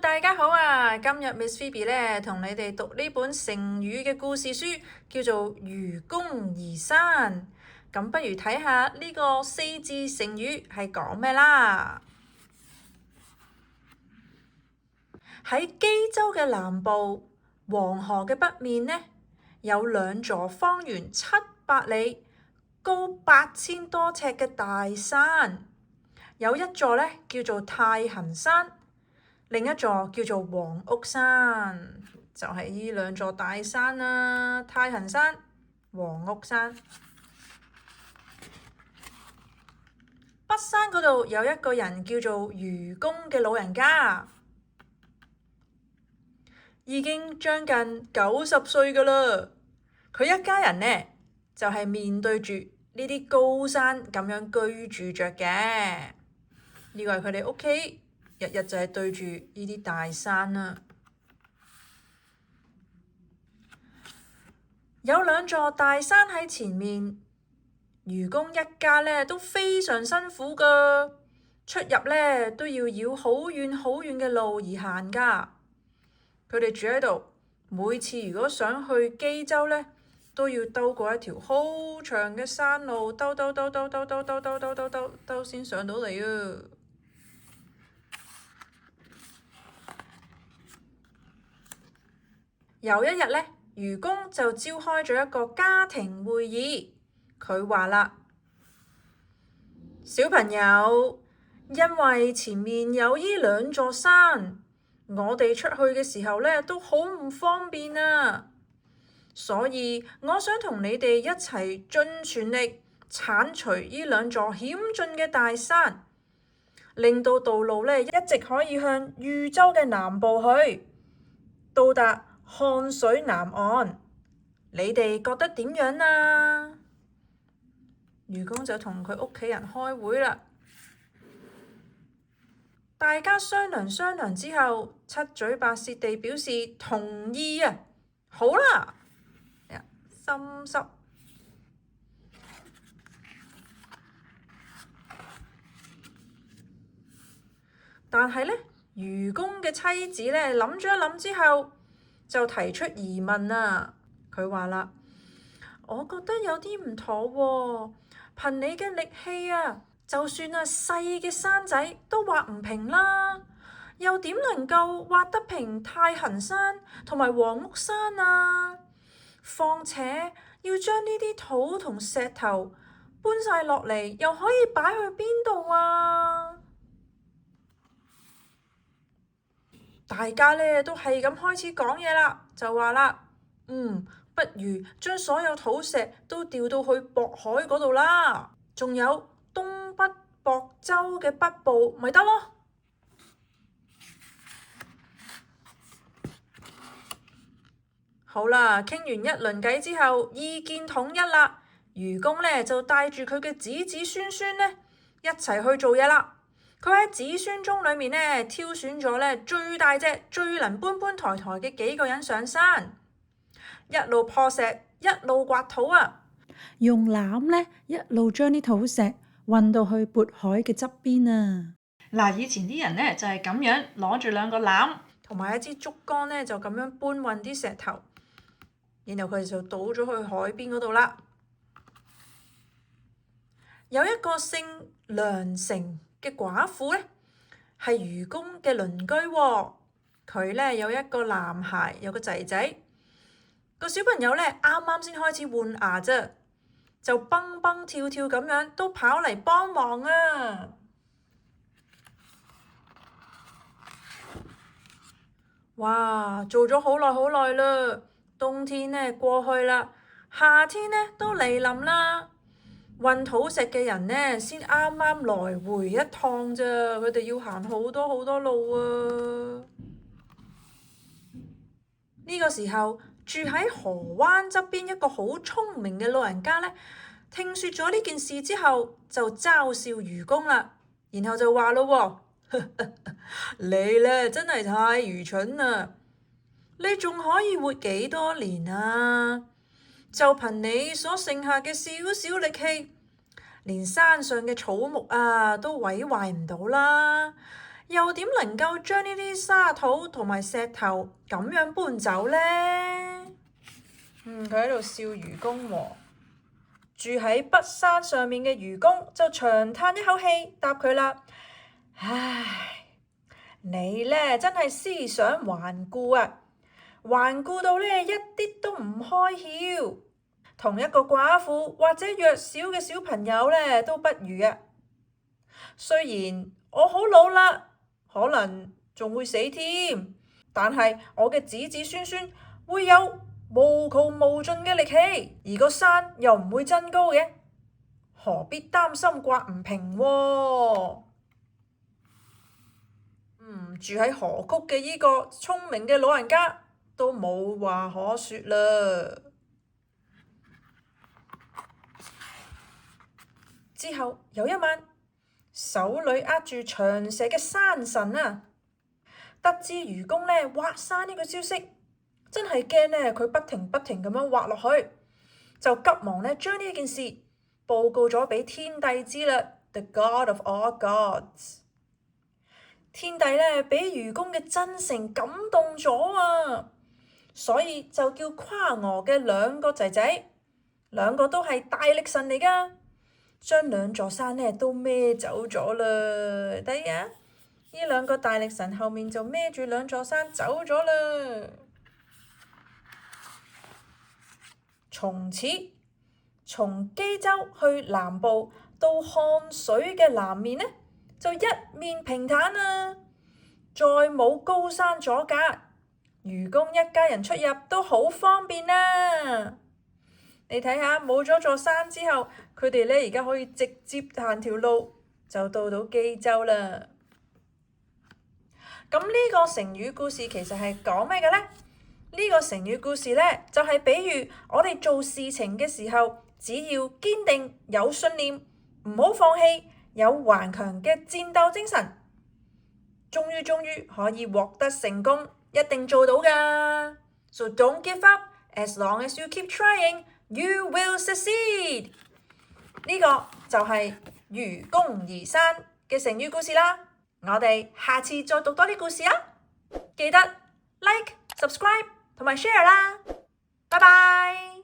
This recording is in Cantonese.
大家好啊！今日 Miss Phoebe 咧同你哋讀呢本成語嘅故事書，叫做愚公移山。咁不如睇下呢個四字成語係講咩啦？喺基州嘅南部，黃河嘅北面呢，有兩座方圓700里、高8000多尺嘅大山，有一座呢叫做太行山。另一座叫做黃屋山，就係呢兩座大山啦，太行山、黃屋山。北山嗰度有一個人叫做愚公嘅老人家，已經將近90歲㗎啦。佢一家人呢，就係面對住呢啲高山咁樣居住着嘅，呢個係佢哋屋企。日日就係對住呢啲大山啦，有兩座大山喺前面，愚公一家呢都非常辛苦㗎，出入呢都要繞好遠好遠嘅路而行㗎。佢哋住喺度，每次如果想去基州呢，都要兜過一條好長嘅山路，兜先上到嚟啊！有一日呢，愚公就召開咗一個家庭會議。佢話啦：小朋友，因為前面有呢兩座山，我哋出去嘅時候呢都好唔方便啊。所以我想同你哋一齊盡全力剷除呢兩座險峻嘅大山，令到道路呢一直可以向豫州嘅南部去，到達漢水南岸。你哋覺得點樣啊？愚公就同佢屋企人開會啦，大家商量商量之後，七嘴八舌地表示同意啊！好啦，心濕。但係呢，愚公嘅妻子呢諗咗一諗之後，就提出疑問啦。佢話啦：我覺得有啲唔妥喎，憑你嘅力氣啊，就算細嘅山仔都挖唔平啦，又點能夠挖得平太行山同埋黃屋山啊？況且要將呢啲土同石頭搬晒落嚟，又可以擺去邊度啊？大家呢都係咁開始講嘢啦，就話啦：不如將所有土石都調到去渤海嗰度啦，仲有東北亳州嘅北部咪得咯。好啦，傾完一輪偈之後，意見統一啦。愚公呢就帶住佢嘅子子孫孫呢一齊去做嘢啦。佢喺子孫中裏面呢挑選咗呢最大隻、最能搬抬抬嘅幾個人上山，一路破石，一路刮土啊！用籃呢一路將啲土石運到去渤海嘅側邊啊！嗱，以前啲人呢就係咁樣攞住兩個籃同埋一支竹竿呢，就咁樣搬運啲石頭，然後佢哋就倒咗去海邊嗰度啦。有一個姓梁成嘅寡婦呢，係愚公嘅鄰居喎。佢呢有一個男孩，有個仔仔。個小朋友呢啱啱先開始換牙啫，就蹦蹦跳跳咁樣都跑嚟幫忙啊！哇，做咗好耐好耐啦，冬天呢過去啦，夏天呢都嚟臨啦。運土石嘅人呢，先啱啱來回一趟咋，佢哋要行好多好多路啊！呢個時候，住喺河灣側邊一個好聰明嘅老人家呢，聽說咗呢件事之後，就嘲笑愚公啦，然後就話咯喎：你呢真係太愚蠢啦！你仲可以活幾多年啊？就憑你所剩下嘅少少力氣，連山上嘅草木啊都毀壞唔到啦，又點能夠將呢啲沙土同埋石頭咁樣搬走呢？佢喺度笑愚公喎。住喺北山上面嘅愚公就長嘆一口氣，答佢啦：唉，你呢真係思想頑固啊！頑固到呢一啲都唔開竅，同一個寡婦或者弱小嘅小朋友呢都不如啊！雖然我好老啦，可能仲會死添，但係我嘅子子孫孫會有無窮無盡嘅力氣，而個山又唔會增高嘅，何必擔心刮唔平喎？住喺河谷嘅呢個聰明嘅老人家都冇話可說啦。之後有一晚，手裏握住長蛇嘅山神啊，得知愚公呢挖山呢個消息，真係驚呢佢不停咁樣挖落去，就急忙呢將呢件事報告咗俾天帝知啦。The God of all gods， 天帝呢俾愚公嘅真誠感動咗啊，所以就叫夸娥嘅兩個仔仔，兩個都係大力神嚟噶，將兩座山呢都孭走咗啦。睇下呢兩個大力神後面就孭住兩座山走咗啦。從此，從姬州去南部到漢水嘅南面呢，就一面平坦啦，再冇高山阻隔，愚公一家人出入都好方便啦。你睇下，冇咗座山之後，佢哋呢而家可以直接行條路就到姬州啦。咁呢個成語故事其實係講咩嘅呢？呢個成語故事呢，就係比喻我哋做事情嘅時候，只要堅定有信念，唔好放棄，有頑強嘅戰鬥精神，終於可以獲得成功，一定做到㗎。So don't give up, as long as you keep trying, you will succeed。呢個就係愚公移山嘅成語故事啦。我哋下次再讀多啲故事啊！記得 like、subscribe 同埋 share 啦，拜拜。